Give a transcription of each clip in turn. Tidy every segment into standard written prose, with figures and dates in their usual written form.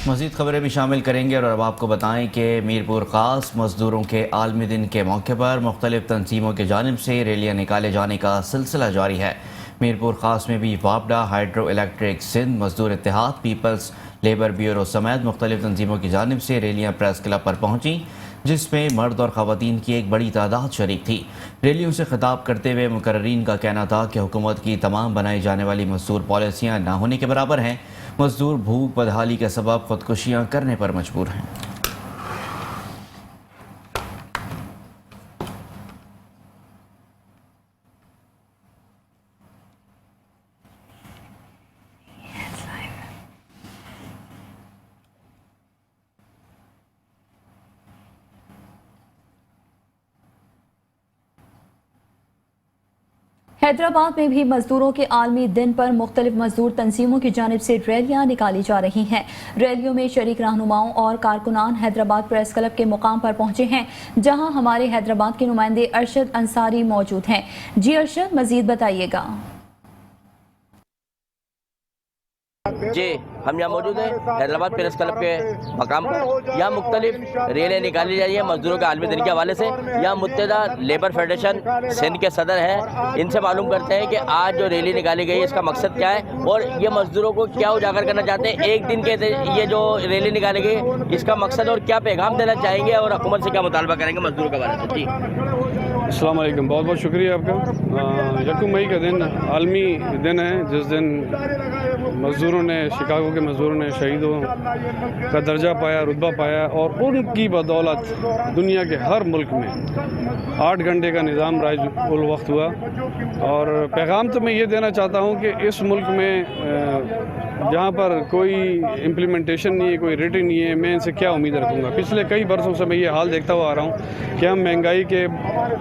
مزید خبریں بھی شامل کریں گے اور اب آپ کو بتائیں کہ میرپور خاص مزدوروں کے عالمی دن کے موقع پر مختلف تنظیموں کی جانب سے ریلیاں نکالے جانے کا سلسلہ جاری ہے۔ میرپور خاص میں بھی وابڈا، ہائیڈرو الیکٹرک سندھ، مزدور اتحاد، پیپلز لیبر بیورو سمیت مختلف تنظیموں کی جانب سے ریلیاں پریس کلب پر پہنچیں، جس میں مرد اور خواتین کی ایک بڑی تعداد شریک تھی۔ ریلیوں سے خطاب کرتے ہوئے مقررین کا کہنا تھا کہ حکومت کی تمام بنائی جانے والی مزدور پالیسیاں نہ ہونے کے برابر ہیں۔ مزدور بھوک بدحالی کے سبب خودکشیاں کرنے پر مجبور ہیں۔ حیدرآباد میں بھی مزدوروں کے عالمی دن پر مختلف مزدور تنظیموں کی جانب سے ریلیاں نکالی جا رہی ہیں۔ ریلیوں میں شریک رہنماؤں اور کارکنان حیدرآباد پریس کلب کے مقام پر پہنچے ہیں، جہاں ہمارے حیدرآباد کے نمائندے ارشد انصاری موجود ہیں۔ جی ارشد، مزید بتائیے گا۔ جی، ہم یہاں موجود ہیں حیدرآباد پریس کلب کے مقام پر۔ یہاں مختلف ریلیں نکالی جا رہی ہیں مزدوروں کے عالمی دن کے حوالے سے۔ یہاں متحدہ لیبر فیڈریشن سندھ کے صدر ہیں، ان سے معلوم کرتے ہیں کہ آج جو ریلی نکالی گئی ہے اس کا مقصد کیا ہے اور یہ مزدوروں کو کیا اجاگر کرنا چاہتے ہیں۔ ایک دن کے یہ جو ریلی نکالی گئی اس کا مقصد اور کیا پیغام دینا چاہیں گے اور حکومت سے کیا مطالبہ کریں گے مزدوروں کے حوالے سے؟ جی السلام علیکم، بہت بہت شکریہ آپ کا۔ یکم مئی کا دن عالمی دن ہے، جس دن مزدوروں نے، شکاگو کے مزدوروں نے شہیدوں کا درجہ پایا، رتبہ پایا، اور ان کی بدولت دنیا کے ہر ملک میں 8 گھنٹے کا نظام رائج الوقت ہوا۔ اور پیغام تو میں یہ دینا چاہتا ہوں کہ اس ملک میں جہاں پر کوئی امپلیمنٹیشن نہیں ہے، کوئی ریٹن نہیں ہے، میں ان سے کیا امید رکھوں گا۔ پچھلے کئی برسوں سے میں یہ حال دیکھتا ہوا آ رہا ہوں کہ ہم مہنگائی کے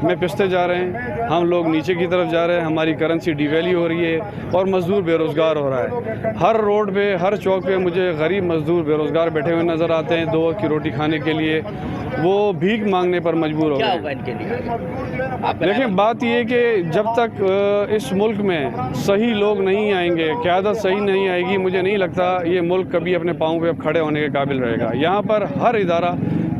میں پستے جا رہے ہیں، ہم لوگ نیچے کی طرف جا رہے ہیں، ہماری کرنسی ڈی ویلیو ہو رہی ہے اور مزدور بے روزگار ہو رہا ہے۔ ہر روڈ پہ، ہر چوک پہ مجھے غریب مزدور بے روزگار بیٹھے ہوئے نظر آتے ہیں، 2 وقت کی روٹی کھانے کے لیے وہ بھیک مانگنے پر مجبور ہو گئے۔ لیکن بات یہ ہے کہ جب تک اس ملک میں صحیح لوگ نہیں آئیں گے، قیادت صحیح نہیں آئے گی، مجھے نہیں لگتا یہ ملک کبھی اپنے پاؤں پہ اب کھڑے ہونے کے قابل رہے گا۔ یہاں پر ہر ادارہ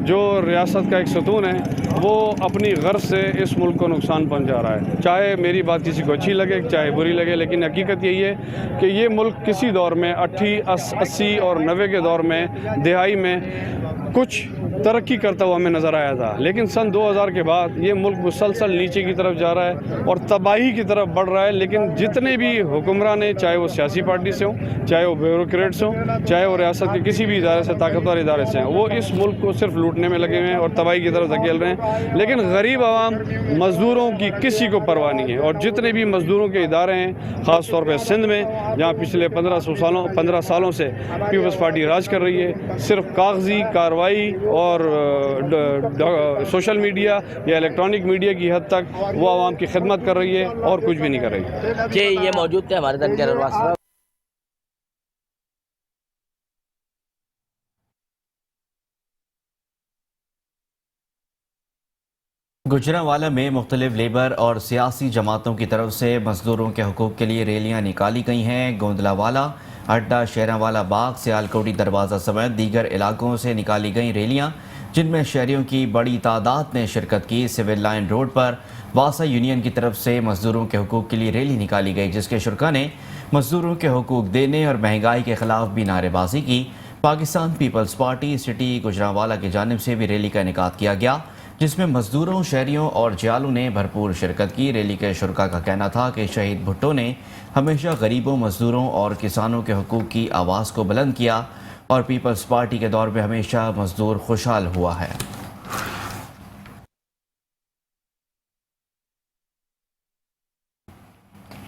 جو ریاست کا ایک ستون ہے وہ اپنی غرض سے اس ملک کو نقصان پہنچا رہا ہے، چاہے میری بات کسی کو اچھی لگے چاہے بری لگے، لیکن حقیقت یہی ہے کہ یہ ملک کسی دور میں 80 اور 90 کے دور میں، دہائی میں کچھ ترقی کرتا ہوا ہمیں نظر آیا تھا، لیکن سن 2000 کے بعد یہ ملک مسلسل نیچے کی طرف جا رہا ہے اور تباہی کی طرف بڑھ رہا ہے۔ لیکن جتنے بھی حکمران ہیں، چاہے وہ سیاسی پارٹی سے ہوں، چاہے وہ بیوروکریٹس ہوں، چاہے وہ ریاست کے کسی بھی ادارے سے، طاقتور ادارے سے ہیں، وہ اس ملک کو صرف لوٹنے میں لگے ہوئے ہیں اور تباہی کی طرف دھکیل رہے ہیں۔ لیکن غریب عوام، مزدوروں کی کسی کو پرواہ نہیں ہے، اور جتنے بھی مزدوروں کے ادارے ہیں، خاص طور پہ سندھ میں جہاں پچھلے 15 سالوں سے پیپلز پارٹی راج کر رہی ہے، صرف کاغذی کارروائی اور سوشل میڈیا یا الیکٹرانک میڈیا کی حد تک وہ عوام کی خدمت کر رہی ہے اور کچھ بھی نہیں کر رہی۔ جی، یہ موجود تھے ہمارے دن کے رواس۔ گجرانوالہ میں مختلف لیبر اور سیاسی جماعتوں کی طرف سے مزدوروں کے حقوق کے لیے ریلیاں نکالی گئی ہیں۔ گوندلا والا، اڈا، شیراں باغ، سیالکوٹی دروازہ سمیت دیگر علاقوں سے نکالی گئی ریلیاں، جن میں شہریوں کی بڑی تعداد نے شرکت کی۔ سول لائن روڈ پر واسا یونین کی طرف سے مزدوروں کے حقوق کے لیے ریلی نکالی گئی، جس کے شرکاء نے مزدوروں کے حقوق دینے اور مہنگائی کے خلاف بھی نعرے بازی کی۔ Pakistan peoples party city Gujranwala کی جانب سے بھی ریلی کا انعقاد کیا گیا، جس میں مزدوروں، شہریوں اور جیالوں نے بھرپور شرکت کی۔ ریلی کے شرکاء کا کہنا تھا کہ شہید بھٹو نے ہمیشہ غریبوں، مزدوروں اور کسانوں کے حقوق کی آواز کو بلند کیا اور پیپلز پارٹی کے دور میں ہمیشہ مزدور خوشحال ہوا ہے۔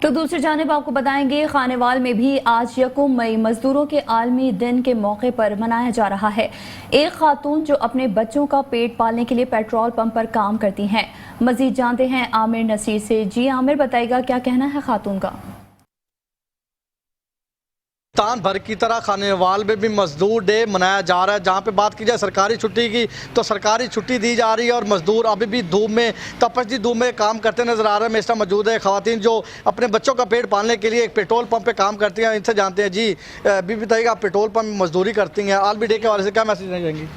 تو دوسری جانب آپ کو بتائیں گے خانیوال میں بھی آج یکم مئی مزدوروں کے عالمی دن کے موقع پر منایا جا رہا ہے۔ ایک خاتون جو اپنے بچوں کا پیٹ پالنے کے لیے پیٹرول پمپ پر کام کرتی ہیں، مزید جانتے ہیں عامر نصیر سے۔ جی عامر، بتائے گا کیا کہنا ہے خاتون کا؟ तान भर की तरह खानेवाल में भी मजदूर डे मनाया जा रहा है, जहाँ पे बात की जाए सरकारी छुट्टी की तो सरकारी छुट्टी दी जा रही है और मजदूर अभी भी धूप में तपस्वी धूप में काम करते नजर आ रहे हैं। मेरे साथ मौजूद है खवातीन जो अपने बच्चों का पेट पालने के लिए एक पेट्रोल पंप पे काम करती हैं, इनसे जानते हैं। जी अभी बताइएगा, आप पेट्रोल पंप में मजदूरी करती हैं, आलमी डे के हवाले से क्या मैसेज देना चाहेंगी?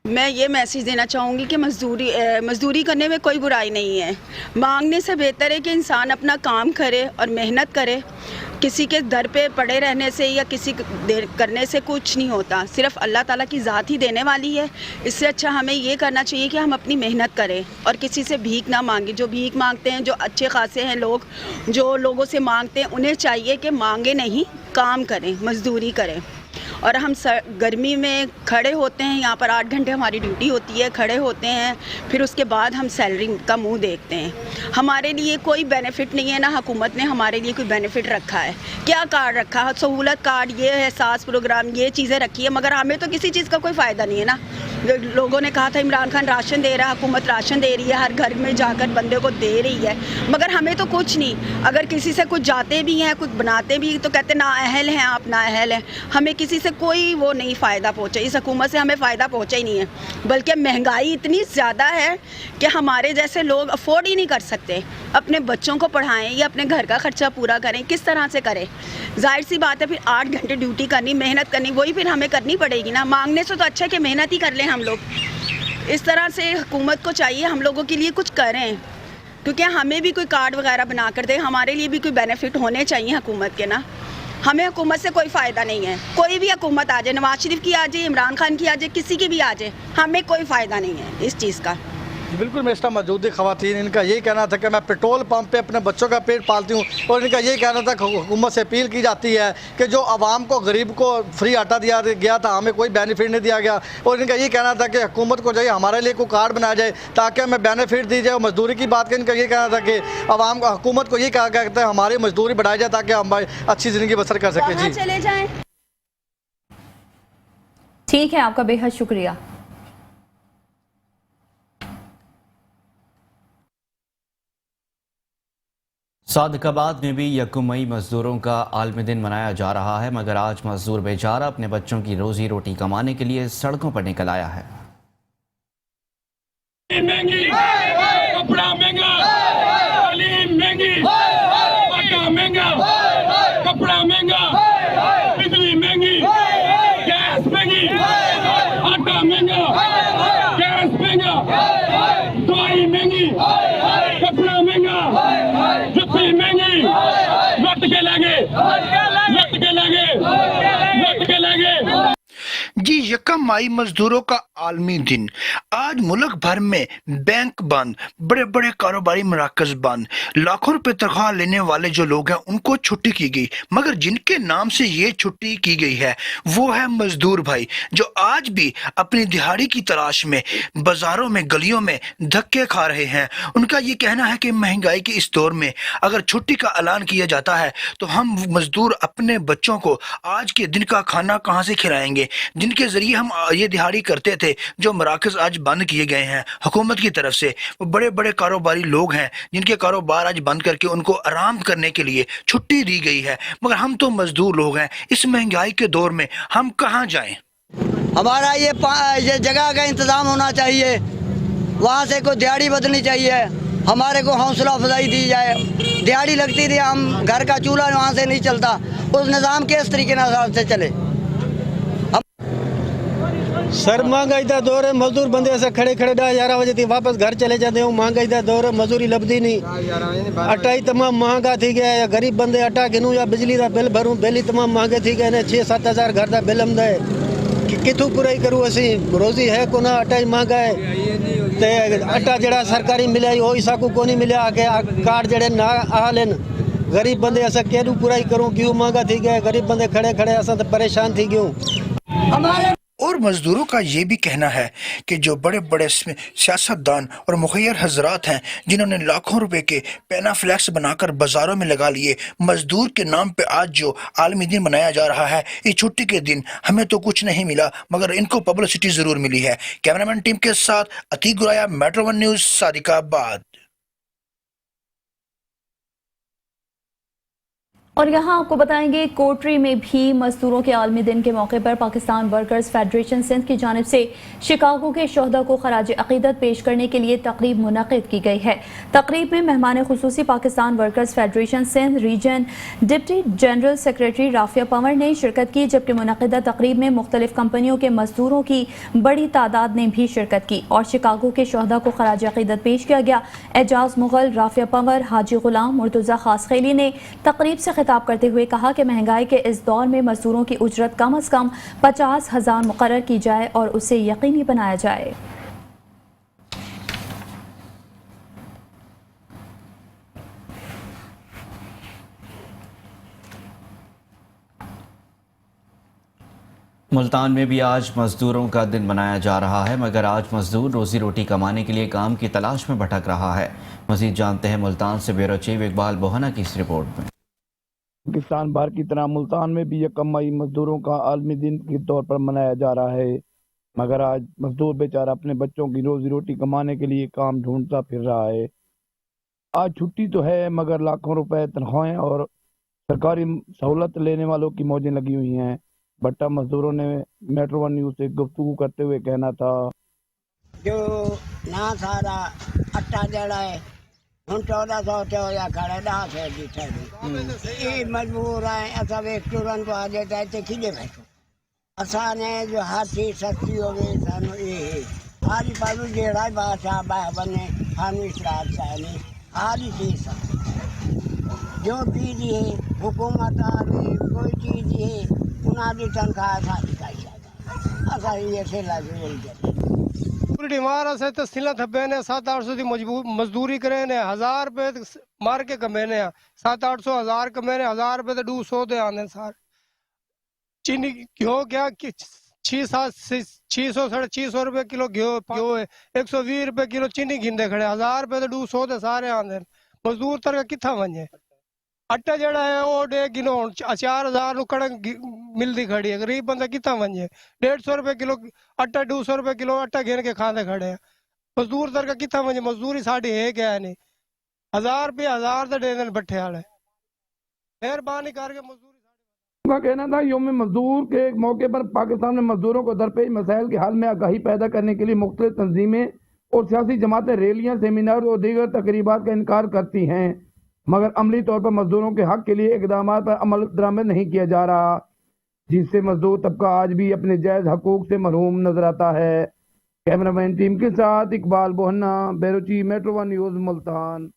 मैं ये मैसेज देना चाहूँगी कि मजदूरी करने में कोई बुराई नहीं है। मांगने से बेहतर है कि इंसान अपना काम करे और मेहनत करे। किसी के दर पे पड़े रहने से या किसी करने से कुछ नहीं होता, सिर्फ अल्लाह ताला की ज़ात ही देने वाली है। इससे अच्छा हमें ये करना चाहिए कि हम अपनी मेहनत करें और किसी से भीख ना मांगे। जो भीख मांगते हैं, जो अच्छे खासे हैं लोग, जो लोगों से मांगते हैं, उन्हें चाहिए कि मांगे नहीं, काम करें, मजदूरी करें। और हम गर्मी में खड़े होते हैं, यहाँ पर 8 घंटे हमारी ड्यूटी होती है, खड़े होते हैं, फिर उसके बाद हम सैलरी का मुंह देखते हैं। हमारे लिए कोई बेनिफिट नहीं है, ना हुकूमत ने हमारे लिए कोई बेनिफिट रखा है। क्या कार्ड रखा है? सहूलत कार्ड, ये है सास प्रोग्राम, ये चीज़ें रखी है, मगर हमें तो किसी चीज़ का कोई फ़ायदा नहीं है ना। लोगों ने कहा था इमरान खान राशन दे रहा है, हुकूमत राशन दे रही है, हर घर में जाकर बंदे को दे रही है, मगर हमें तो कुछ नहीं। अगर किसी से कुछ जाते भी हैं, कुछ बनाते भी तो कहते ना अहल हैं आप, ना अहल हैं। हमें किसी से कोई वो नहीं फ़ायदा पहुँचा, इस हुकूमत से हमें फ़ायदा पहुँचा ही नहीं है। बल्कि महंगाई इतनी ज़्यादा है कि हमारे जैसे लोग अफोर्ड ही नहीं कर सकते अपने बच्चों को पढ़ाएं या अपने घर का ख़र्चा पूरा करें। किस तरह से करें? जाहिर सी बात है, फिर 8 घंटे ड्यूटी करनी, मेहनत करनी, वही फिर हमें करनी पड़ेगी ना। मांगने से तो अच्छा है कि मेहनत ही कर लें हम लोग। इस तरह से हुकूमत को चाहिए हम लोगों के लिए कुछ करें, क्योंकि हमें भी कोई कार्ड वगैरह बना कर दे, हमारे लिए भी कोई बेनिफिट होने चाहिए हुकूमत के ना। हमें हुकूमत से कोई फ़ायदा नहीं है। कोई भी हुकूमत आ जाए, नवाज शरीफ की आ जाए, इमरान खान की आ जाए, किसी की भी आ जाए, हमें कोई फ़ायदा नहीं है इस चीज़ का। बिल्कुल मेरे साथ मौजूद है खवातीन, इनका यही कहना था कि मैं पेट्रोल पंप पे अपने बच्चों का पेट पालती हूँ और इनका यही कहना था कि हुकूमत से अपील की जाती है कि जो आवाम को, गरीब को फ्री आटा दिया गया था, हमें कोई बेनिफिट नहीं दिया गया। और इनका यही कहना था कि हुकूमत को चाहिए हमारे लिए कोई कार्ड बनाया जाए ताकि हमें बेनिफिट दी जाए। मजदूरी की बात करें, इनका यही कहना था कि आवाम हुकूमत को यही कहा कहता है हमारी मजदूरी बढ़ाई जाए ताकि हम अच्छी ज़िंदगी बसर कर सकें। जी चले जाएँ। ठीक है, आपका बेहद शुक्रिया। सादिकाबाद में भी 1 मई मजदूरों का आलमी दिन मनाया जा रहा है, मगर आज मजदूर बेचारा अपने बच्चों की रोजी रोटी कमाने के लिए सड़कों पर निकल आया है। महंगी, कपड़ा महंगा, तालीम महंगी, आटा महंगा, कपड़ा महंगा, बिजली महंगी, गैस महंगी, आटा महंगा, गैस महंगा, दवाई महंगी, कपड़ा महंगा, जुत्ती महंगी, लट के लगे, लट के लगे, लट के लगे। जी 1 मई मजदूरों का आलमी दिन। आज मुल्क भर में बैंक बंद, बड़े बड़े कारोबारी मराकज बंद, लाखों रुपए तनख्वाह लेने वाले जो लोग हैं उनको छुट्टी की गई, मगर जिनके नाम से ये छुट्टी की गई है वो है मजदूर भाई, जो आज भी अपनी दिहाड़ी की तलाश में बाजारों में, गलियों में धक्के खा रहे हैं। उनका ये कहना है कि महंगाई के इस दौर में अगर छुट्टी का ऐलान किया जाता है तो हम मजदूर अपने बच्चों को आज के दिन का खाना कहाँ से खिलाएंगे, जिनके जरिए हम ये दिहाड़ी करते थे। जो मराकज आज बंद किए गए हैं हुकूमत की तरफ से, वो बड़े बड़े कारोबारी लोग हैं जिनके कारोबार आज बंद करके उनको आराम करने के लिए छुट्टी दी गई है, मगर हम तो मजदूर लोग हैं। इस महंगाई के दौर में हम कहाँ जाएं? हमारा ये जगह का इंतजाम होना चाहिए, वहाँ से कोई दिहाड़ी बदलनी चाहिए, हमारे को हौसला अफजाई दी जाए। दिहाड़ी लगती थी, हम घर का चूल्हा वहाँ से नहीं चलता, उस निज़ाम के इस तरीके से चले। सर महंगाई का दौर है, मजदूर बंदे ऐसे खड़े खड़े 11 बजे थी वापस घर चले जाते हो। महंगाई का दौर है, मजदूरी लभदी नहीं, आटा ही तमाम महंगा थी गया है। गरीब बंदे आटा गिनूँ या बिजली का बिल भरूँ, बिल ही तमाम महंगे थी गए ने। 6-7 हज़ार घर का बिल आंदा है, कितों पूराई करूँ असी, रोजी है को ना, आटा ही महंगा है। ते आटा जड़ा सरकारी मिले वो ही साकू को नहीं मिले, आके कार्ड जड़े ना आ लेन, गरीब बंदे ऐसा केलू पूराई करूँ, क्यों महंगा थी गया, गरीब बंदे खड़े खड़े ऐसा तो परेशान थी क्यों। और मजदूरों का ये भी कहना है कि जो बड़े बड़े सियासतदान और मुखियर हजरात हैं जिन्होंने लाखों रुपए के पेनाफ्लेक्स बनाकर बाजारों में लगा लिए, मजदूर के नाम पे आज जो आलमी दिन मनाया जा रहा है, इस छुट्टी के दिन हमें तो कुछ नहीं मिला मगर इनको पब्लिसिटी जरूर मिली है। कैमरामैन टीम के साथ अतीक गुराया, मेट्रो 1 न्यूज, सादिकाबाद। और यहाँ आपको बताएंगे कोटरी में भी मजदूरों के आलमी दिन के मौके पर पाकिस्तान वर्कर्स फेडरेशन सिंध की जानिब से शिकागो के शोहदा को खराज अकीदत पेश करने के लिए तकरीब मुनक़िद की गई है। तकरीब में मेहमान खुसूसी Pakistan workers federation Sindh region deputy general secretary Rafia Panwar ने शिरकत की, जबकि मुनक़िदा तकरीब में मुख्तलिफ कंपनियों के मजदूरों की बड़ी तादाद ने भी शिरकत की और शिकागो के शोहदा को खराज अकीदत पेश किया गया। एजाज मुगल, राफिया पंवर, हाजी गुलाम, मुर्तज़ा खासखेली ने तकरीब से खिताब करते हुए कहा कि महंगाई के इस दौर में मजदूरों की उजरत कम अज़ कम 50,000 मुकर्रर की जाए और उसे यकीनी बनाया जाए। मुल्तान में भी आज मजदूरों का दिन मनाया जा रहा है, मगर आज मजदूर रोजी रोटी कमाने के लिए काम की तलाश में भटक रहा है। मजीद जानते हैं मुल्तान से ब्यूरो चीफ इकबाल बोहना की इस रिपोर्ट में। पाकिस्तान भर की तरह मुल्तान में भी 1 मई मजदूरों का आलमी दिन के तौर पर मनाया जा रहा है, मगर आज मजदूर बेचारा अपने बच्चों की रोजी रोटी कमाने के लिए काम ढूंढता फिर रहा है। आज छुट्टी तो है, मगर लाखों रुपए तनख्वाहें और सरकारी सहूलत लेने वालों की मौजें लगी हुई हैं। भट्टा मजदूरों ने मेट्रो वन न्यूज से गुफ्तगू करते हुए कहना था, जो ना सारा अट्टा जड़ा है हम 1400 या खड़े 10 ये मजबूर है। असा वे तुरंत को आ जाता है तो खिले बैठो असा ने जो हर चीज सस्ती हो गई सानू ये हारी पालू जेड़ा बादशाह बाह बने खानू इस्लाम सानी हारी चीज जो चीज है हुकूमत आ रही कोई चीज है उन्हें भी तनख्वाह सारी का असा ये से लागू मिल जाए पूरी मारा से तो सिला थब्बे ने 700-800 की मजदूरी करे ने 1000 रुपए मार के कमे ने 700-800 1000 कमे ने 1000 रुपए तो 200 दे आने सार चीनी घ्यो क्या 600-650 रुपए किलो घ्यो है 120 रुपए किलो चीनी घिंदे खड़े 1000 रुपए तो 200 दे सारे आने मजदूर तर किथा वने आटा जड़ा है वो डे किलो 4000 कणक मिलती खड़ी है। गरीब बंदा कितना वने 150 रुपए किलो आटा 200 रुपए किलो आटा घेर के खाते खड़े हैं। मजदूर तर का कितना वने मजदूरी साड़ी है क्या है नहीं 1000 रुपये 1000 तो देने बट्ठे वाले मेहरबानी करके मजदूरी उनका कहना था योम मजदूर के मौके पर पाकिस्तान में मजदूरों को दरपेश मसाइल के हल में आगाही पैदा करने के लिए मुख्तलिफ तंजीमें और सियासी जमातें रैलियां सेमिनार और दीगर तकरीबात का इनकार करती हैं, मगर अमली तौर पर मजदूरों के हक के लिए इकदाम पर अमल दरामद नहीं किया जा रहा, जिससे मजदूर तबका आज भी अपने जायज हकूक से महरूम नजर आता है। कैमरामैन टीम के साथ इकबाल बोहना, बैरोची, metro one news, Multan.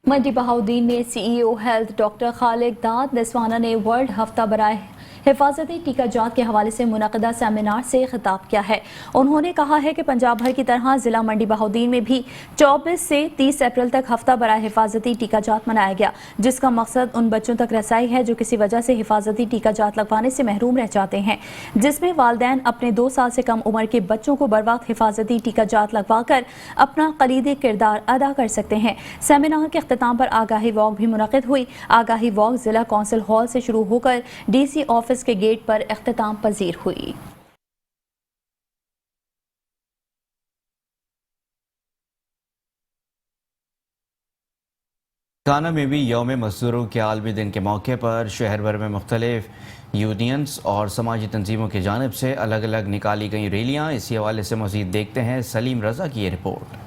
Mandi Bahauddin में CEO हेल्थ डॉक्टर खालिद दाद नस्वाना ने वर्ल्ड हफ्ता बराए हिफाजती टीका जात के हवाले से मुनक़दा सेमिनार से खिताब किया है। उन्होंने कहा है कि पंजाब भर की तरह जिला मंडी बहाउद्दीन में भी 24 से 30 अप्रैल तक हफ्ता बराए हिफाजती टीका जात मनाया गया, जिसका मकसद उन बच्चों तक रसाई है जो किसी वजह से हिफाजती टीका जात लगवाने से महरूम रह जाते हैं, जिसमें वालिदैन अपने 2 साल से कम उम्र के बच्चों को बर वक्त हिफाजती टीका जात लगवा कर अपना कलीदी किरदार अदा कर सकते हैं। सेमिनार के अख्तिताम पर आगाही वॉक भी मुनक़िद हुई। आगाही वॉक जिला कौंसिल हॉल से शुरू होकर DC ऑफिस के गेट पर इख्तिताम पजीर हुई। काना में भी यौम मजदूरों के आलमी दिन के मौके पर शहर भर में मुख्तलिफ यूनियंस और समाजी तंजीमों की जानिब से अलग अलग निकाली गई रैलियाँ। इसी हवाले से मज़ीद देखते हैं सलीम रजा की ये रिपोर्ट।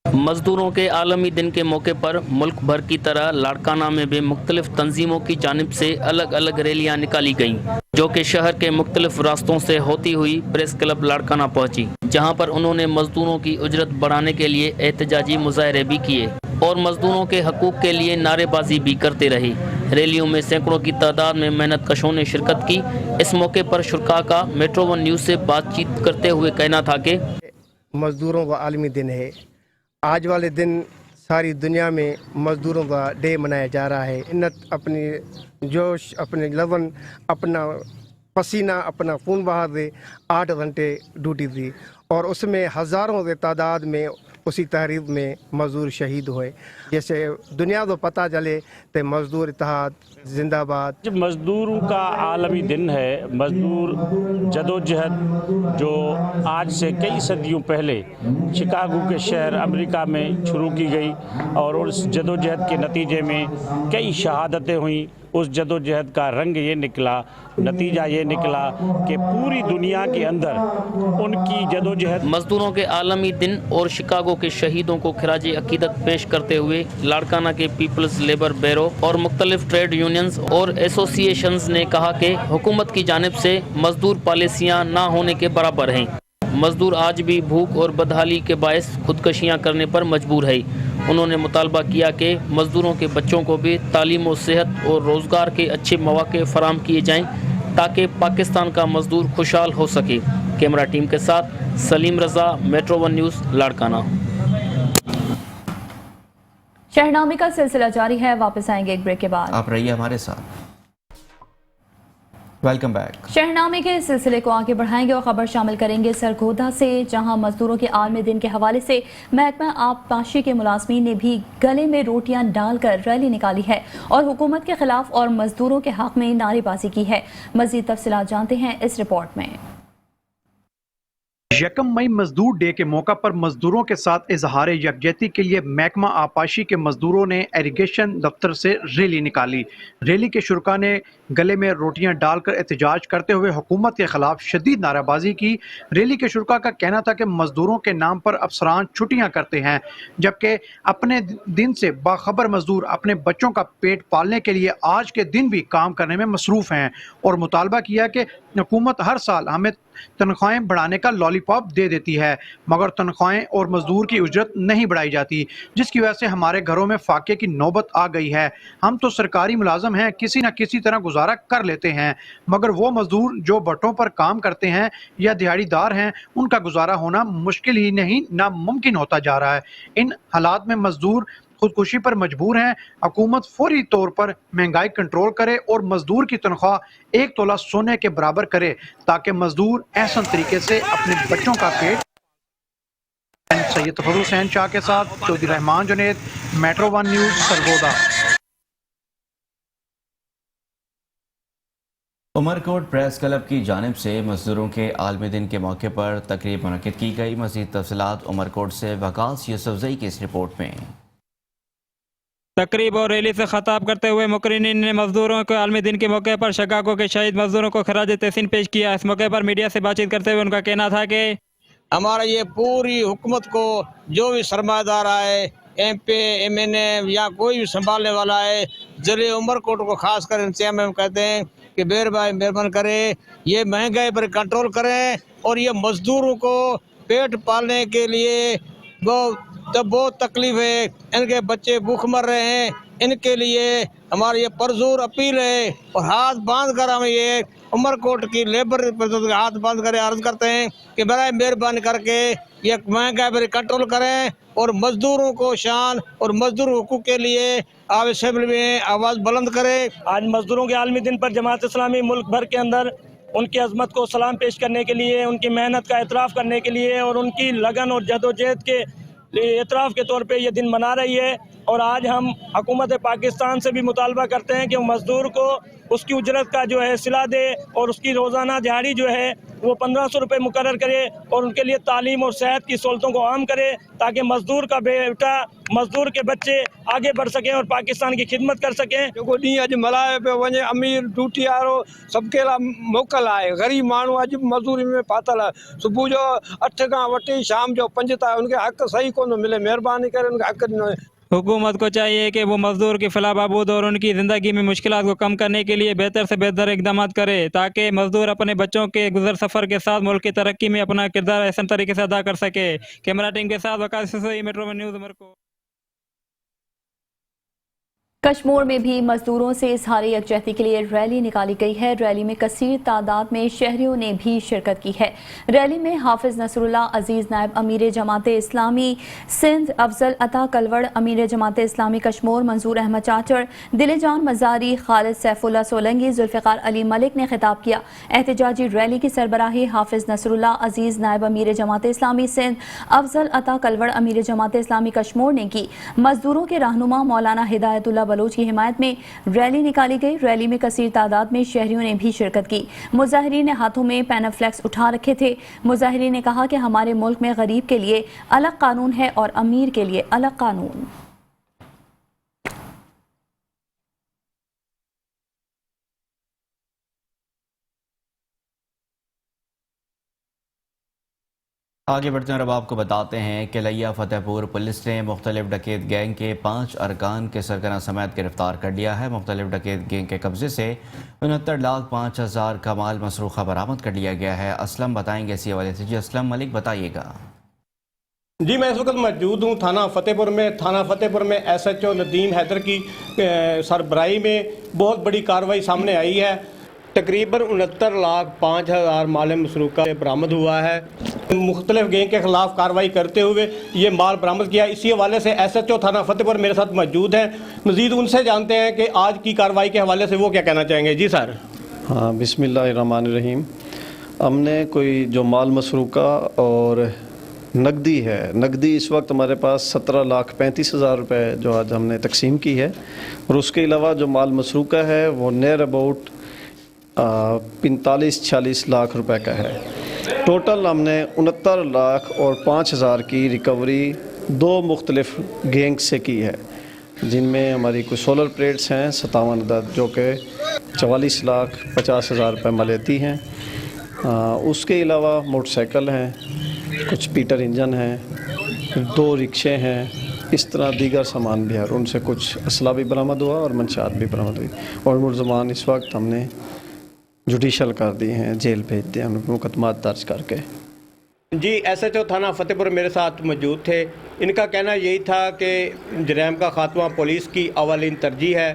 मजदूरों के आलमी दिन के मौके पर मुल्क भर की तरह लाड़काना में भी मुख्तलिफ तंजीमों की जानिब से अलग अलग रैलियाँ निकाली गईं, जो कि शहर के मुख्तलिफ रास्तों से होती हुई प्रेस क्लब लाड़काना पहुँची, जहाँ पर उन्होंने मजदूरों की उजरत बढ़ाने के लिए एहतजाजी मुजाहरे भी किए और मजदूरों के हकूक़ के लिए नारेबाजी भी करते रहे। रैलियों में सैकड़ों की तादाद में मेहनत कशों ने शिरकत की। इस मौके पर शुरका का मेट्रो वन न्यूज़ से बातचीत करते हुए कहना था कि मजदूरों का आलमी दिन है। आज वाले दिन सारी दुनिया में मजदूरों का डे मनाया जा रहा है। इन अपनी जोश, अपने लवन, अपना पसीना, अपना खून बहा दे 8 घंटे ड्यूटी दी और उसमें हज़ारों की तादाद में उसी तहरीब में मजदूर शहीद हुए। जैसे दुनिया को पता चले तो मजदूर इत्तेहाद जिंदाबाद। मजदूरों का आलमी दिन है। मजदूर जदोजहद जो आज से कई सदियों पहले शिकागो के शहर अमेरिका में शुरू की गई और उस जदोजहद के नतीजे में कई शहादतें हुई। उस जदोजहद का रंग ये निकला, नतीजा ये निकला कि पूरी दुनिया के अंदर उनकी जदोजहद। मजदूरों के आलमी दिन और शिकागो के शहीदों को खिराज अकीदत पेश करते हुए लाड़काना के पीपल्स लेबर ब्यूरो और मुख्तलिफ ट्रेड यूनियंस और एसोसिएशंस ने कहा कि हुकूमत की जानिब से मजदूर पॉलिसियां ना होने के बराबर हैं। मजदूर आज भी भूख और बदहाली के बायस खुदकशियां करने पर मजबूर है। उन्होंने मुतालबा किया कि मजदूरों के बच्चों को भी तालीम और सेहत और रोज़गार के अच्छे मौके फराम किए जाएं ताकि पाकिस्तान का मजदूर खुशहाल हो सके। कैमरा टीम के साथ सलीम रजा, मेट्रो 1 न्यूज़, लाड़काना। शहरनामे का सिलसिला जारी है, वापस आएंगे एक ब्रेक के बाद। आप रहिए हमारे साथ। Welcome back. शहरनामे के सिलसिले को आगे बढ़ाएंगे और खबर शामिल करेंगे सरगोदा से, जहां मजदूरों के आलमी दिन के हवाले से महकमा आबपाशी के मुलाजमीन ने भी गले में रोटियां डालकर रैली निकाली है और हुकूमत के खिलाफ और मजदूरों के हक में नारेबाजी की है। मजीद तफसीलात जानते हैं इस रिपोर्ट में। 1 मई मजदूर डे के मौका पर मजदूरों के साथ इजहार यकजहती के लिए महकमा आबपाशी के मजदूरों ने इरिगेशन दफ्तर से रैली निकाली। रैली के शुरका ने गले में रोटियां डालकर एहतजाज करते हुए हुकूमत के खिलाफ शदीद नारेबाजी की। रैली के शुरका का कहना था कि मजदूरों के नाम पर अफसरान छुट्टियां करते हैं, जबकि अपने दिन से बाखबर मजदूर अपने बच्चों का पेट पालने के लिए आज के दिन भी काम करने में मसरूफ हैं और मुतालबा किया कि हुकूमत हर साल हमें तनख्वाहें बढ़ाने का लॉलीपॉप दे देती है, मगर तनख्वाहें और मजदूर की उजरत नहीं बढ़ाई जाती, जिसकी वजह से हमारे घरों में फाके की नौबत आ गई है। हम तो सरकारी मुलाजम हैं, किसी न किसी तरह गुजारा कर लेते हैं, मगर वो मजदूर जो भट्टों पर काम करते हैं या दिहाड़ीदार हैं, उनका गुजारा होना मुश्किल ही नहीं नामुमकिन होता जा रहा है। इन हालात में मजदूर खुदकुशी पर मजबूर हैं। हुकूमत फौरी तौर पर महंगाई कंट्रोल करे और मजदूर की तनख्वाह 1 तोला सोने के बराबर करे ताकि मजदूर एहसन तरीके से अपने बच्चों का पेट। सैयद तफरुल हुसैन शाह के साथ Chaudhry Rehman Junaid, metro 1 news, Sargodha. Umerkot press club की जानिब से मजदूरों के आलमी दिन के मौके पर तकरीब मुनक्किद की गई। मज़ीद तफसीलात उमरकोट से वकास यूसुफजई की इस रिपोर्ट में। तकरीब और रैली से खिताब करते हुए मुकर्रिरीन ने मजदूरों के आलमी दिन के मौके पर शिकागो के शहीद मजदूरों को खराज तहसीन पेश किया। इस मौके पर मीडिया से बातचीत करते हुए उनका कहना था कि हमारा ये पूरी हुकूमत को जो भी सरमादार आए, MP, MNA या कोई भी संभालने वाला है, ज़िले उमरकोट को खास कर इंतजाम में कहते हैं कि मेहरबान करें, ये महंगाई पर कंट्रोल करें और ये मजदूरों को पेट पालने के लिए बहुत तकलीफ है, इनके बच्चे भूख मर रहे हैं, इनके लिए हमारी ये परजोर अपील है और हाथ बांध कर हम ये उमरकोट की लेबर हाथ बांध कर अर्ज करते हैं कि बराए मेहरबानी करके ये महंगाई पर कंट्रोल करें और मजदूरों को शान और मजदूर हुकूक के लिए आप असेंबली में आवाज़ बुलंद करें। आज मजदूरों के आलमी दिन पर जमात इस्लामी मुल्क भर के अंदर उनकी अजमत को सलाम पेश करने के लिए, उनकी मेहनत का एतराफ़ करने के लिए और उनकी लगन और जदोजहद के एतराफ़ के तौर पे ये दिन मना रही है। और आज हम हुकूमत पाकिस्तान से भी मुतालबा करते हैं कि वो मज़दूर को उसकी उजरत का जो है सिला दे और उसकी रोज़ाना दिहाड़ी जो है वो 1500 रुपये मुकर्रर करे और उनके लिए तालीम और सेहत की सहूलतों को आम करे ताकि मज़दूर का बेटा, मज़दूर के बच्चे आगे बढ़ सकें और पाकिस्तान की खिदमत कर सकें। जो ॾींहुं अॼु मल्हाए पियो वञे, अमीर ड्यूटी वारो सबके लाइ मोकल आहे, ग़रीब माण्हू अॼु मज़दूरी में फाथल आहे। सुबुह जो 8 खां वठी शाम जो 5 ताईं उनखे हक़ सही कोन मिले, महिरबानी करे उनखे हक़ ॾिनो। हुकूमत को चाहिए कि वो मजदूर के खिलाफ बहबूद और उनकी ज़िंदगी में मुश्किलात को कम करने के लिए बेहतर से बेहतर इकदाम करे ताकि मजदूर अपने बच्चों के गुजर सफ़र के साथ मुल्क की तरक्की में अपना किरदार अहसन तरीके से अदा कर सके। कैमरा टीम के साथ वकास यूसुफजई, मेट्रो 1 न्यूज़, उमरकोट। कश्मीर में भी मजदूरों से इजहार यकजहती के लिए रैली निकाली गई है। रैली में कसीर तादाद में शहरियों ने भी शिरकत की है। रैली में हाफिज नसरुल्लाह अजीज नायब अमीर जमात इस्लामी सिंध, अफजल अता कलवड़ अमीर जमात इस्लामी कश्मीर, मंजूर अहमद चाचड़, दिलजान मजारी, खालिद सैफुल्लाह सोलंगी, जुल्फ़िकार अली मलिक ने खिताब किया। एहतजाजी रैली की सरबराही हाफिज नसरुल्लाह अजीज नायब अमीर जमात इस्लामी सिंध, अफजल अता कलवड़ अमीर जमात इस्लामी कश्मीर ने की। मजदूरों के रहनुमा मौलाना हिदायतुल्लाह बलोच की हिमायत में रैली निकाली गई। रैली में कसीर तादाद में शहरियों ने भी शिरकत की। मुजाहिरीन ने हाथों में पैनाफ्लेक्स उठा रखे थे। मुजाहिरीन ने कहा कि हमारे मुल्क में गरीब के लिए अलग कानून है और अमीर के लिए अलग कानून। आगे बढ़ते हैं और अब आपको बताते हैं कि लिया फतेहपुर पुलिस ने मुख्तलिफ डकैत गैंग के 5 अरकान के सरगना समेत गिरफ्तार कर लिया है। मुख्तलिफ डकैत गैंग के कब्जे से 69,05,000 का माल मसरूखा बरामद कर लिया गया है। असलम बताएंगे इसी हवाले से। जी असलम मलिक बताइएगा। जी मैं इस वक्त मौजूद हूँ थाना फतेहपुर में। थाना फतेहपुर में SHO नदीम हैदर की सरबराही में बहुत बड़ी कार्रवाई सामने आई है। तकरीबन 69,05,000 माल मसरूका बरामद हुआ है। मुख्तलिफ गैंग के खिलाफ कार्रवाई करते हुए ये माल बरामद किया। इसी हवाले से SHO थाना फतेहपुर मेरे साथ मौजूद हैं। मज़ीद उनसे जानते हैं कि आज की कार्रवाई के हवाले से वो क्या कहना चाहेंगे। जी सर। हाँ, बिस्मिल्लाहिर्रहमानिर्रहीम। हमने कोई जो माल मसरूका और नकदी है, नकदी इस वक्त हमारे पास 17,35,000 रुपये जो आज हमने तकसीम की है, और उसके अलावा जो माल मसरूका है वो नियर अबाउट 45-46 लाख रुपए का है। टोटल हमने 69,05,000 की रिकवरी 2 मुख्तलिफ गैंग से की है, जिनमें हमारी कुछ सोलर प्लेट्स हैं 57 अदद जो कि 44,50,000 रुपये मलेती हैं। उसके अलावा मोटरसाइकिल हैं, कुछ पीटर इंजन हैं, 2 रिक्शे हैं, इस तरह दीगर सामान भी है। और उनसे कुछ असला भी बरामद हुआ और मंशात भी बरामद हुई, और मुलज़मान इस वक्त हमने जुडिशल कर दिए हैं, जेल भेज दिए हमने मुकदमात दर्ज करके। जी SHO थाना फतेहपुर मेरे साथ मौजूद थे। इनका कहना यही था कि जराइम का खात्मा पुलिस की अवलिन तरजीह है।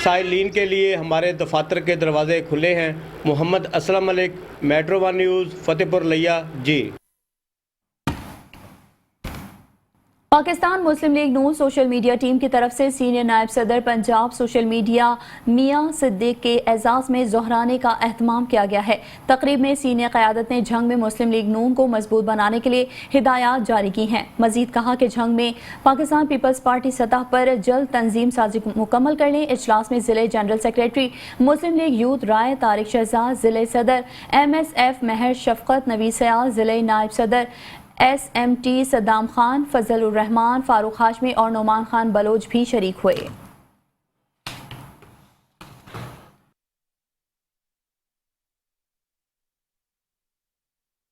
साइलिन के लिए हमारे दफातर के दरवाजे खुले हैं। मोहम्मद असलम मलिक, मेट्रो 1 न्यूज़, फतेहपुर लिया। जी। पाकिस्तान मुस्लिम लीग नून सोशल मीडिया टीम की तरफ से सीनियर नायब सदर पंजाब सोशल मीडिया मियां सिद्दीक के एजाज़ में ज़ोहराने का एहतमाम किया गया है। तकरीब में सीनियर क़यादत ने जंग में मुस्लिम लीग नून को मजबूत बनाने के लिए हिदायत जारी की हैं। मजीद कहा कि जंग में पाकिस्तान पीपल्स पार्टी सतह पर जल्द तंजीम साजी मुकम्मल कर लें। इजलास में ज़िले जनरल सेक्रेटरी मुस्लिम लीग यूथ राय तारिक शहजाद, ज़िले सदर MSF महर शफकत नवीद सयाल, ज़िले नायब सदर SMT सद्दाम खान, फजल उर रहमान, फारूक हाशमी और नोमान खान बलोच भी शरीक हुए।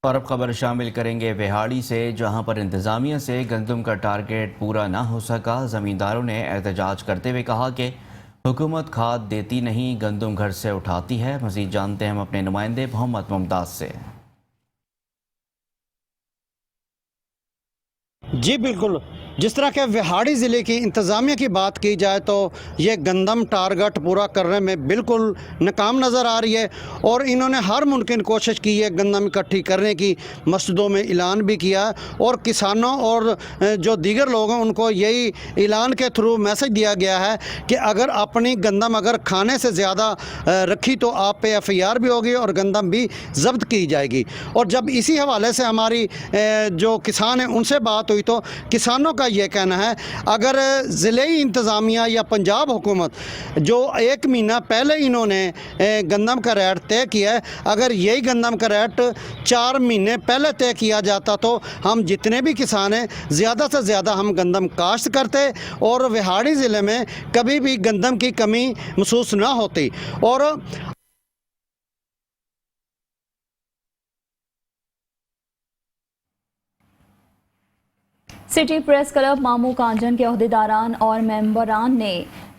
और अब खबर शामिल करेंगे विहाड़ी से, जहां पर इंतजामिया से गंदम का टारगेट पूरा ना हो सका। जमींदारों ने एहतजाज करते हुए कहा कि हुकूमत खाद देती नहीं, गंदम घर से उठाती है। मजीद जानते हैं हम अपने नुमाइंदे मोहम्मद मुमताज़ से। जी बिल्कुल, जिस तरह के विहाड़ी ज़िले की इंतज़ामिया की बात की जाए तो ये गंदम टारगेट पूरा करने में बिल्कुल नाकाम नज़र आ रही है, और इन्होंने हर मुमकिन कोशिश की है गंदम इकट्ठी करने की। मस्जिदों में ऐलान भी किया, और किसानों और जो दीगर लोग हैं उनको यही ऐलान के थ्रू मैसेज दिया गया है कि अगर अपनी गंदम अगर खाने से ज़्यादा रखी तो आप पे FIR भी होगी और गंदम भी जब्त की जाएगी। और जब इसी हवाले से हमारी जो किसान हैं उनसे बात हुई तो किसानों का ये कहना है, अगर ज़िलेई इंतज़ामिया या पंजाब हुकूमत जो 1 महीना पहले इन्होंने गंदम का रेट तय किया है, अगर यही गंदम का रेट 4 महीने पहले तय किया जाता तो हम जितने भी किसान हैं ज़्यादा से ज़्यादा हम गंदम काश्त करते और विहाड़ी ज़िले में कभी भी गंदम की कमी महसूस ना होती। और सिटी प्रेस क्लब मामू कांजन के अहदेदारान और मेंबरान ने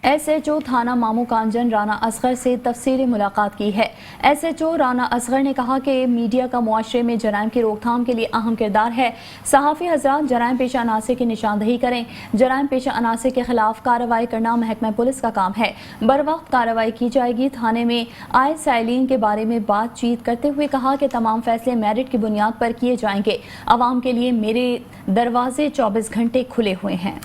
SHO थाना मामू कांजन राना असगर से तफसीली मुलाकात की है। SHO राना असगर ने कहा कि मीडिया का मुआशरे में जराइम की रोकथाम के लिए अहम किरदार है। सहाफ़ी हजरात जराइम पेशा अनासर की निशानदही करें। जराइम पेशा अनासर के खिलाफ कार्रवाई करना महकमा पुलिस का काम है। बर वक्त कार्रवाई की जाएगी। थाने में आए साइलिन के बारे में बातचीत करते हुए कहा कि तमाम फैसले मेरिट की बुनियाद पर किए जाएंगे। आवाम के लिए मेरे दरवाजे 24 घंटे खुले हुए हैं।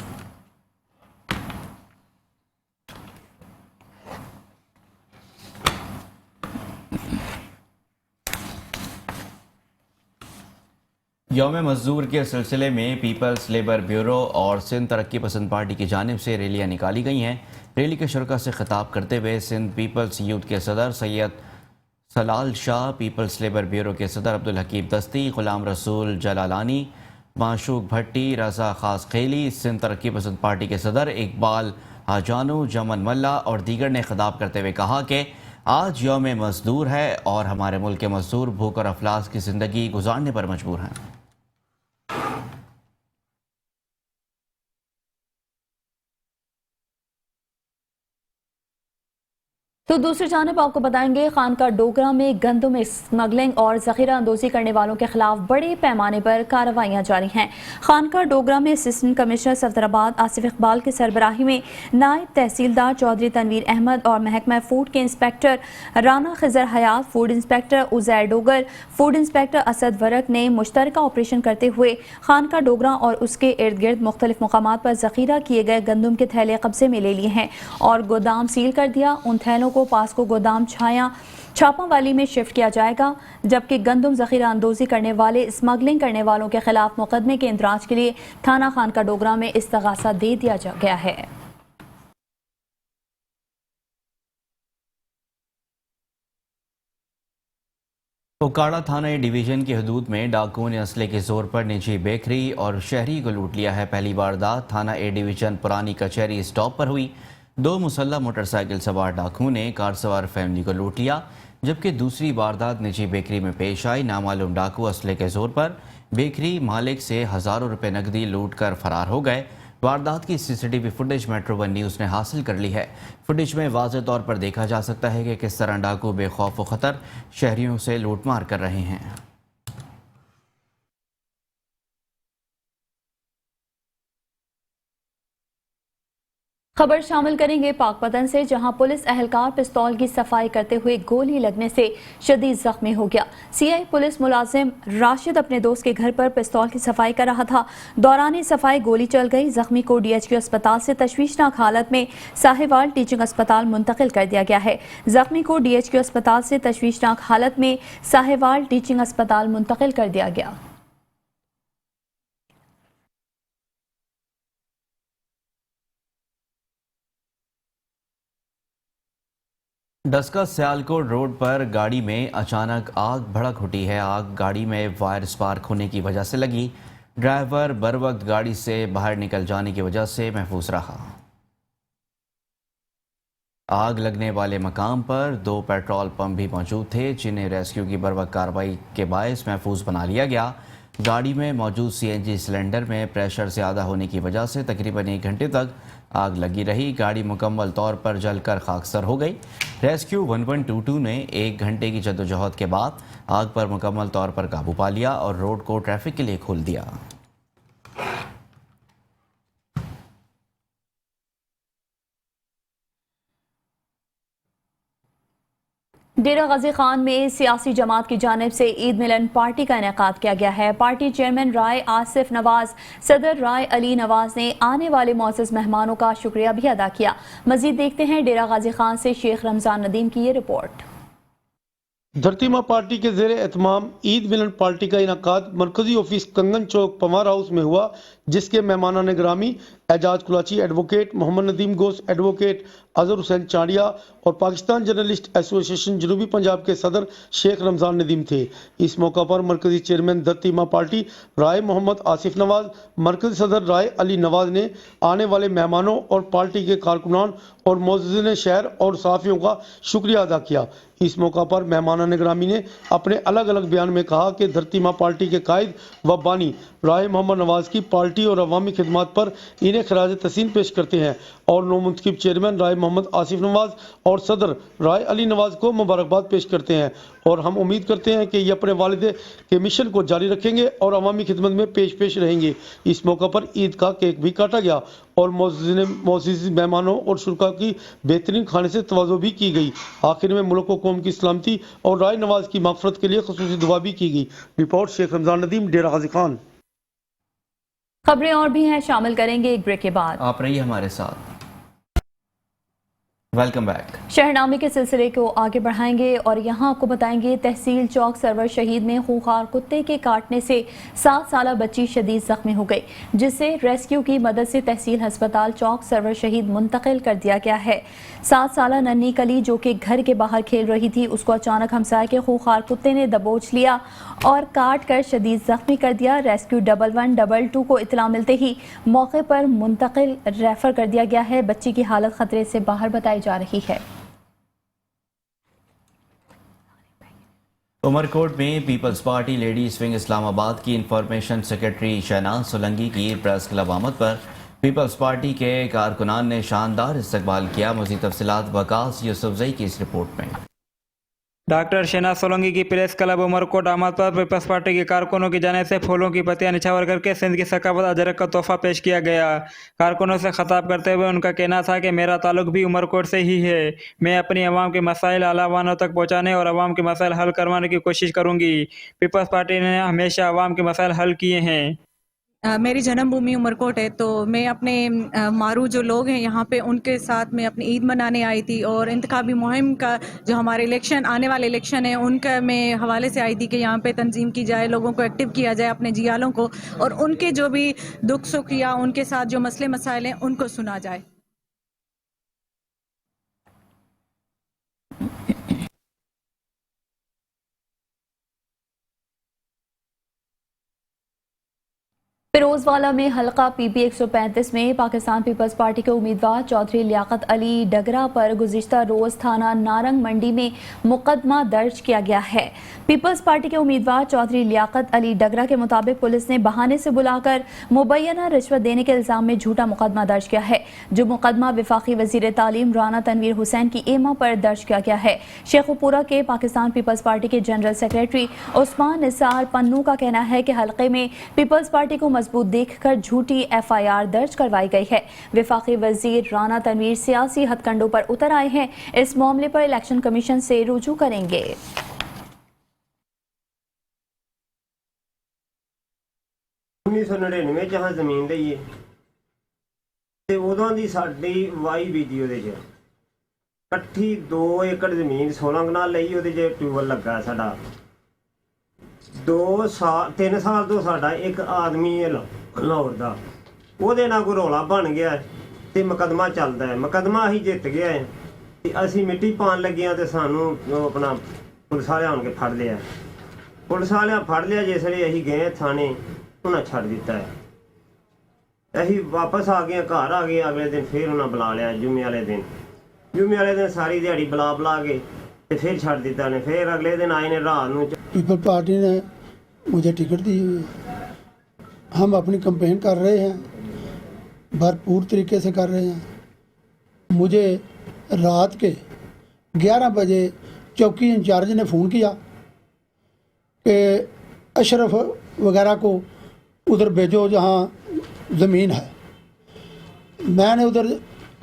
यौम मजदूर के सिलसिले में पीपल्स लेबर ब्यूरो और सिंध तरक्की पसंद पार्टी की जानिब से रैलियां निकाली गई हैं। रैली के शुरका से खिताब करते हुए सिंध पीपल्स यूथ के सदर Syed Salal Shah, peoples labour bureau के सदर अब्दुल हकीम दस्ती, गुलाम रसूल जलालानी, माशूक भट्टी, रजा खास खेली, सिंध तरक्की पसंद पार्टी के सदर इकबाल हाजानू, जमन मल्ला और दीगर ने खिताब करते हुए कहा कि आज यौम मजदूर है और हमारे मुल्क के मजदूर भूख और अफलास की ज़िंदगी गुजारने पर मजबूर हैं। तो दूसरी जानिब आपको बताएंगे खानका डोगरा में गंदम स्मगलिंग और ज़ख़ीरा अंदोज़ी करने वालों के खिलाफ बड़े पैमाने पर कार्रवाइयाँ जारी हैं। खानका डोगरा में असिस्टेंट कमिश्नर सफदराबाद आसिफ इकबाल की सरबराही में नायब तहसीलदार चौधरी तनवीर अहमद और महकमा फूड के inspector Rana Khizar Hayat, food inspector Uzair Dogar, food inspector Asad वरक ने मुश्तरका ऑपरेशन करते हुए खानका डोगरा और उसके इर्द गिर्द मुख्तलिफ मकामात पर ज़ख़ीरा किए गए गंदम के थैले कब्जे में ले लिए हैं और गोदाम सील कर दिया। उन थैलों पास को गोदाम छापा वाली में शिफ्ट किया जाएगा, जबकि गंदम ज़ख़ीरा अंदोज़ी करने वाले स्मगलिंग करने वालों के खिलाफ मुकदमे के इंदराज के लिए थाना खानका डोगरा में इस्तगासा दे दिया गया है। ओकाड़ा थाना डिवीज़न की हदूद में डाकुओं ने असले के जोर पर निजी बेकरी और शहरी को लूट लिया है। पहली वारदात थाना ए डिवीज़न पुरानी कचहरी स्टॉप पर हुई। 2 मुसल्लह मोटरसाइकिल सवार डाकुओं ने कार सवार फैमिली को लूट लिया, जबकि दूसरी वारदात निजी बेकरी में पेश आई। नामालूम डाकू असले के जोर पर बेकरी मालिक से हज़ारों रुपए नकदी लूट कर फरार हो गए। वारदात की CCTV फुटेज मेट्रो 1 न्यूज़ ने हासिल कर ली है। फुटेज में वाज़ेह तौर पर देखा जा सकता है कि किस तरह डाकू बेखौफ व ख़तर शहरियों से लूटमार कर रहे हैं। खबर शामिल करेंगे पाकपतन से, जहां पुलिस अहलकार पिस्तौल की सफाई करते हुए गोली लगने से शदीद जख्मी हो गया। CI पुलिस मुलाजिम राशिद अपने दोस्त के घर पर पिस्तौल की सफाई कर रहा था। दौरान सफाई गोली चल गई। जख्मी को DHQ अस्पताल से तशवीशनाक हालत में साहिवाल टीचिंग अस्पताल मुंतकिल कर दिया गया है। जख्मी को DHQ अस्पताल से तशवीशनाक हालत में साहिवाल टीचिंग अस्पताल मुंतकिल कर दिया गया। डस्का सियालकोट रोड पर गाड़ी में अचानक आग भड़क उठी है। आग गाड़ी में वायर स्पार्क होने की वजह से लगी। ड्राइवर बर वक्त गाड़ी से बाहर निकल जाने की वजह से महफूज रहा। आग लगने वाले मकाम पर 2 पेट्रोल पंप भी मौजूद थे, जिन्हें रेस्क्यू की बर वक्त कार्रवाई के बायस महफूज बना लिया गया। गाड़ी में मौजूद CNG सिलेंडर में प्रेशर ज़्यादा होने की वजह से तकरीबन 1 घंटे तक आग लगी रही। गाड़ी मुकम्मल तौर पर जलकर खाकसर हो गई। रेस्क्यू 1122 ने 1 घंटे की जद्दोजहद के बाद आग पर मुकम्मल तौर पर काबू पा लिया और रोड को ट्रैफिक के लिए खोल दिया। डेरा गाजी खान में सियासी जमात की जानिब से ईद मिलन पार्टी का इनेकाद किया गया है। पार्टी चेयरमैन राय आसिफ नवाज, सदर राय अली नवाज ने आने वाले मौजूद मेहमानों का शुक्रिया भी अदा किया। मजीद देखते हैं डेरा गाजी खान से शेख रमजान नदीम की ये रिपोर्ट। धरती माँ पार्टी के ज़ेरे एहतमाम ईद मिलन पार्टी का इनेकाद मरकजी ऑफिस कंगन चौक पमार हाउस में हुआ, जिसके मेहमानान ग्रामी एजाज कुलाची एडवोकेट, मोहम्मद नदीम गोस एडवोकेट, अजहर हुसैन चांडिया और पाकिस्तान जर्नलिस्ट एसोसिएशन जनूबी पंजाब के सदर शेख रमजान नदीम थे। इस मौका पर मरकजी चेयरमैन धरती माँ पार्टी राय मोहम्मद आसिफ नवाज, मरकजी सदर राय अली नवाज ने आने वाले मेहमानों और पार्टी के कारकुनान और मौजूदीन शहर और सहाफ़ियों का शुक्रिया अदा किया। इस मौका पर मेहमानान ग्रामी ने अपने अलग अलग बयान में कहा कि धरती माँ पार्टी के कायद व बानी राय मोहम्मद नवाज की पार्टी और अवामी खिदमात पर इन्हें लिए खराज तहसीन पेश करते हैं और नौमुंतखब चेयरमैन राय मोहम्मद आसिफ नवाज और सदर राय अली नवाज को मुबारकबाद पेश करते हैं और हम उम्मीद करते हैं कि ये अपने वालिद के मिशन को जारी रखेंगे और अवामी खिदमत में पेश रहेंगे। इस मौका पर ईद का केक भी काटा गया और मोअज़्ज़िज़ मेहमानों और शुरका की बेहतरीन खाने से तवाज़ो भी की गई। आखिर में मुल्क व कौम की सलामती और राय नवाज की मग़फ़रत के लिए ख़ुसूसी दुआ भी की गई। रिपोर्ट शेख रमज़ान नदीम, डेरा गाज़ी खान। खबरें और भी हैं, शामिल करेंगे एक ब्रेक के बाद। आप रहिए हमारे साथ। Welcome back. शहरनामे के सिलसिले को आगे बढ़ाएंगे और यहाँ आपको बताएंगे तहसील चौक सरवर शहीद में खूंखार कुत्ते के काटने से 7 साला बच्ची शदीद जख्मी हो गई, जिसे रेस्क्यू की मदद से तहसील हस्पताल चौक सरवर शहीद मुंतकिल कर दिया गया है। 7 साला नन्ही कली जो कि घर के बाहर खेल रही थी, उसको अचानक हमसाये के खूंखार कुत्ते ने दबोच लिया और काट कर शदीद जख्मी कर दिया। रेस्क्यू 1112 को इतला मिलते ही मौके पर मुंतकिल रेफर कर दिया गया है। बच्ची की हालत खतरे से बाहर बताई जा रही है। उमरकोट में peoples party ladies wing Islamabad की इंफॉर्मेशन सेक्रेटरी शहनाज सोलंकी की प्रेस क्लब आमद पर पीपल्स पार्टी के कारकुनान ने शानदार इस्तकबाल किया। मज़ीद तफसीलात वकास यूसुफजई की इस रिपोर्ट में। डॉक्टर शहनाज सोलंकी की प्रेस क्लब उमरकोट आमद पर पीपल्स पार्टी के कारकुनों की जानिब से फूलों की पत्तियां निछावर करके सिंध की सकाफत अजरक का तोहफा पेश किया गया। कारकुनों से खिताब करते हुए उनका कहना था कि मेरा ताल्लुक भी उमरकोट से ही है। मैं अपनी अवाम के मसाइल आलावानों तक पहुँचाने और अवाम के मसाइल हल करवाने की कोशिश करूँगी। पीपल्स पार्टी ने हमेशा अवाम के मसाइल हल किए हैं। मेरी जन्मभूमि उमरकोट है, तो मैं अपने मारू जो लोग हैं यहाँ पे उनके साथ मैं अपनी ईद मनाने आई थी और इंतखाबी मुहिम का जो हमारे इलेक्शन आने वाले इलेक्शन है उनका मैं हवाले से आई थी कि यहाँ पे तंजीम की जाए, लोगों को एक्टिव किया जाए, अपने जियालों को, और उनके जो भी दुख सुख या उनके साथ जो मसले मसाइल हैं उनको सुना जाए। फिरोजवाला में हलका पीपी 135 में पाकिस्तान पीपल्स पार्टी के उम्मीदवार चौधरी लियाकत अली डगरा पर गुज़िश्ता रोज़ थाना नारंग मंडी में मुकदमा दर्ज किया गया है। पीपल्स पार्टी के उम्मीदवार चौधरी लियाकत अली डगरा के मुताबिक पुलिस ने बहाने से बुलाकर मुबैना रिश्वत देने के इल्ज़ाम में झूठा मुकदमा दर्ज किया है, जो मुकदमा वफाकी वज़ीर तालीम राना तनवीर हुसैन की एमा पर दर्ज किया गया है। शेखुपुरा के पाकिस्तान पीपल्स पार्टी के जनरल सेक्रेटरी उस्मान निसार पन्नू का कहना है कि हल्के में पीपल्स पार्टी को मजबूत देखकर झूठी FIR दर्ज करवाई गई है। वफाकी वजीर राना तनवीर सियासी हथकंडों पर उतर आए हैं। इस मामले पर इलेक्शन कमीशन से रुजू करेंगे। 1999 जहाँ ਜ਼ਮੀਨ ਲਈ ਹੈ ਤੇ ਉਦੋਂ ਦੀ ਸਾਡੀ ਵਾਈ ਬੀਜੀ ਉਹਦੇ 'ਚ ਇਕੱਠੀ 2 ਏਕੜ ਜ਼ਮੀਨ 16 ਕਨਾਲ ਲਈ, ਉਹਦੇ 'ਚ ਟਿਊਬਲ ਲੱਗਾ ਸਾਡਾ 3 ਸਾਲ ਤੋਂ ਸਾਡਾ ਇੱਕ ਆਦਮੀ ਹੈ ਲਾਹੌਰ ਦਾ, ਉਹਦੇ ਨਾਲ ਕੋਈ ਰੌਲਾ ਬਣ ਗਿਆ ਤੇ ਮੁਕੱਦਮਾ ਚੱਲਦਾ ਹੈ। ਮੁਕੱਦਮਾ ਅਸੀਂ ਜਿੱਤ ਗਿਆ ਹੈ ਤੇ ਅਸੀਂ ਮਿੱਟੀ ਪਾਣ ਲੱਗਿਆ ਤੇ ਸਾਨੂੰ ਆਪਣਾ ਪੁਲਿਸ ਵਾਲਿਆਂ ਆਣ ਕੇ ਫੜ ਲਿਆ। ਪੁਲਿਸ ਵਾਲਿਆਂ ਫੜ ਲਿਆ, ਜਿਸ ਵੇਲੇ ਅਸੀਂ ਗਏ ਥਾਣੇ ਉਹਨਾਂ ਛੱਡ ਦਿੱਤਾ ਹੈ। ਅਸੀਂ ਵਾਪਸ ਆ ਗਏ, ਘਰ ਆ ਗਏ। ਅਗਲੇ ਦਿਨ ਫਿਰ ਉਹਨਾਂ ਬੁਲਾ ਲਿਆ ਜੁਮੇ ਵਾਲੇ ਦਿਨ ਸਾਰੀ ਦਿਹਾੜੀ ਬੁਲਾ के तो फिर छड़ दिता ने। फिर अगले दिन आए ने रात में। पीपल पार्टी ने मुझे टिकट दी हुई है, हम अपनी कैंपेन कर रहे हैं, भरपूर तरीके से कर रहे हैं। मुझे रात के 11 बजे चौकी इंचार्ज ने फ़ोन किया कि अशरफ वगैरह को उधर भेजो जहाँ ज़मीन है। मैंने उधर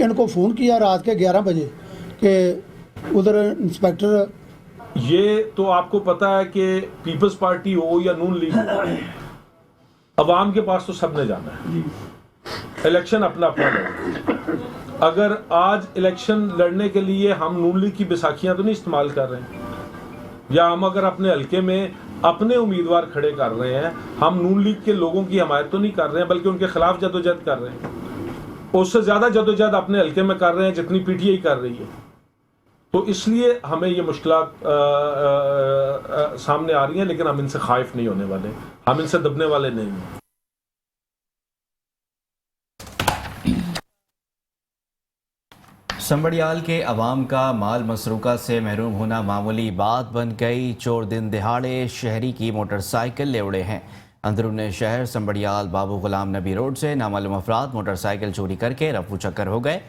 इनको फ़ोन किया रात के 11 बजे कि उधर इंस्पेक्टर। ये तो आपको पता है कि पीपल्स पार्टी हो या नून लीग हो, अवाम के पास तो सबने जाना है। इलेक्शन अपना अपना लड़े। अगर आज इलेक्शन लड़ने के लिए हम नून लीग की बैसाखियां तो नहीं इस्तेमाल कर रहे हैं, या हम अगर अपने हल्के में अपने उम्मीदवार खड़े कर रहे हैं, हम नून लीग के लोगों की हमायत तो नहीं कर रहे हैं, बल्कि उनके खिलाफ जदोजहद कर रहे हैं। उससे ज़्यादा जदोजहद अपने हल्के में कर रहे हैं जितनी PTI कर रही है। तो इसलिए हमें ये मुश्किलात सामने आ रही हैं, लेकिन हम इनसे खाइफ नहीं होने वाले, हम इनसे दबने वाले नहीं हैं। संबड़ियाल के अवाम का माल मसरूका से महरूम होना मामूली बात बन गई। चोर दिन दिहाड़े शहरी की मोटरसाइकिल ले उड़े हैं। अंदरून शहर संबड़ियाल बाबू गुलाम नबी रोड से नामालूम अफराद मोटरसाइकिल चोरी करके रफू चक्कर हो गए।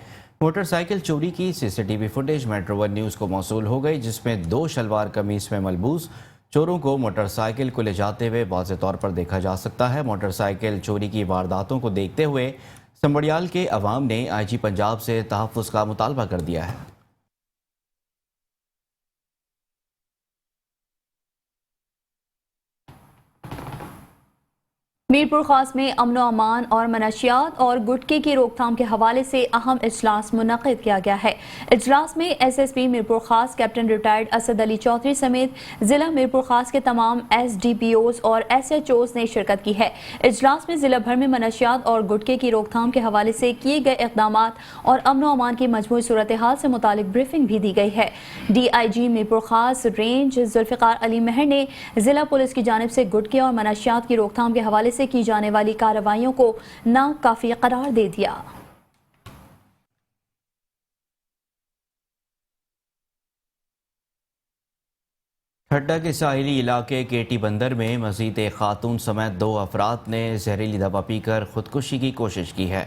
मोटरसाइकिल चोरी की CCTV footage metro one news को मौसूल हो गई, जिसमें 2 शलवार कमीज में मलबूस चोरों को मोटरसाइकिल को ले जाते हुए वाज़ेह तौर पर देखा जा सकता है। मोटरसाइकिल चोरी की वारदातों को देखते हुए संबड़ियाल के अवाम ने आईजी पंजाब से तहफ़्फ़ुज़ का मुतालबा कर दिया है। मीरपुर खास में अमन अमान और मनशियात और गुटके की रोकथाम के हवाले से अहम इजलास मुनक़िद किया गया है। इजलास में SSP मीरपुर खास कैप्टन रिटायर्ड असद अली चौधरी समेत ज़िला मीरपुर खास के तमाम SDPOs और SHOs ने शिरकत की है। इजलास में ज़िला भर में मनशियात और गुटके की रोकथाम के हवाले से किए गए इक़दामात और अमन अमान की मजमूई सूरत हाल से मुतालिक ब्रीफिंग भी दी गई है। DIG मीरपुर खास रेंज जुल्फ़िकार अली महर ने ज़िला पुलिस की जानिब से गुटके और मनशियात की रोकथाम के हवाले से की जाने वाली कार्रवाइयों को नाकाफी करार दे दिया। ठट्टा के साहिली इलाके केटी बंदर में मजीद एक खातून समेत 2 अफराद ने जहरीली दवा पीकर खुदकुशी की कोशिश की है।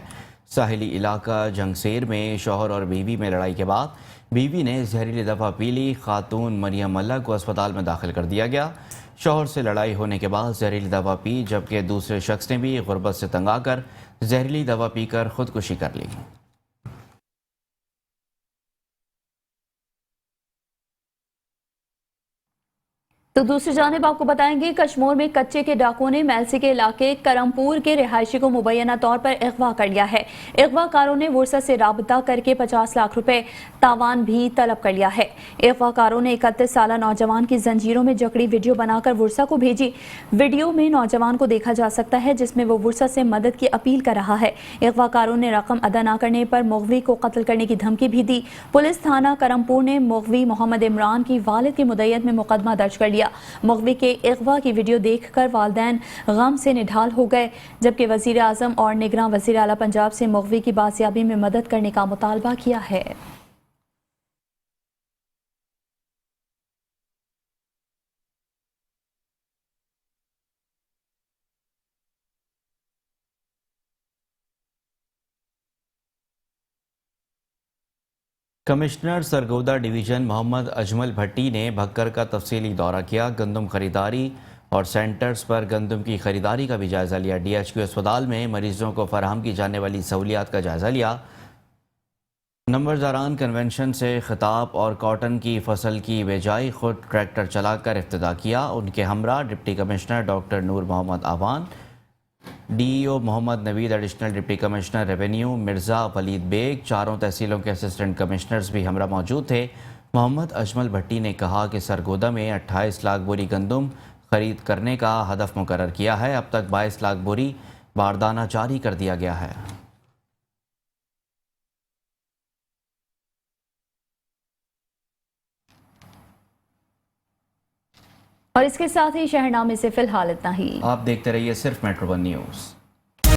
साहिली इलाका जंगसेर में शौहर और बीवी में लड़ाई के बाद बीवी ने जहरीली दवा पी ली। खातून मरियम मल्ला को अस्पताल में दाखिल कर दिया गया। शौहर से लड़ाई होने के बाद जहरीली दवा पी, जबकि दूसरे शख्स ने भी गुर्बत से तंग आकर जहरीली दवा पीकर खुदकुशी कर ली। तो दूसरी जानिब आपको बताएंगे कश्मीर में कच्चे के डाकुओं ने मेलसी के इलाके करमपुर के रिहायशी को मुबैना तौर पर अगवा कर लिया है। अगवाकारों ने वुरसा से राबता करके 50 लाख रुपए तावान भी तलब कर लिया है। अगवाकारों ने 31 साला नौजवान की जंजीरों में जकड़ी वीडियो बनाकर वुरसा को भेजी। वीडियो में नौजवान को देखा जा सकता है जिसमें वो वुरसा से मदद की अपील कर रहा है। अगवाकारों ने रकम अदा न करने पर मुगवी को कत्ल करने की धमकी भी दी। पुलिस थाना करमपुर ने मुगवी मोहम्मद इमरान की वालिद की मुद्दत में मुकदमा दर्ज कर लिया। मुगवी के अगवा की वीडियो देखकर वालिदैन गम से निढाल हो गए, जबकि वजीर आजम और निगरान वजीर आला पंजाब से मुगवी की बाजियाबी में मदद करने का मुतालबा किया है। कमिश्नर सरगोदा डिवीज़न मोहम्मद अजमल भट्टी ने भक्कर का तफसीली दौरा किया। गंदम खरीदारी और सेंटर्स पर गंदम की खरीदारी का भी जायज़ा लिया। DHQ अस्पताल में मरीजों को फराहम की जाने वाली सहूलियात का जायज़ा लिया। नंबरदारान कन्वेंशन से खिताब और कॉटन की फसल की बेजाई खुद ट्रैक्टर चलाकर इफ्तिदा किया। उनके हमरा deputy commissioner doctor Noor Mohammad Awan, DEO Mohammad Naveed, additional deputy commissioner revenue Mirza Waleed Baig, 4 तहसीलों के असिस्टेंट कमिश्नर्स भी हमरा मौजूद थे। मोहम्मद अजमल भट्टी ने कहा कि सरगोदा में 28 लाख बोरी गंदम खरीद करने का हदफ मुकर्रर किया है। अब तक 22 लाख बोरी बारदाना जारी कर दिया गया है। और इसके साथ ही शहरनामे से फिलहाल इतना ही। आप देखते रहिए सिर्फ मेट्रो वन न्यूज़।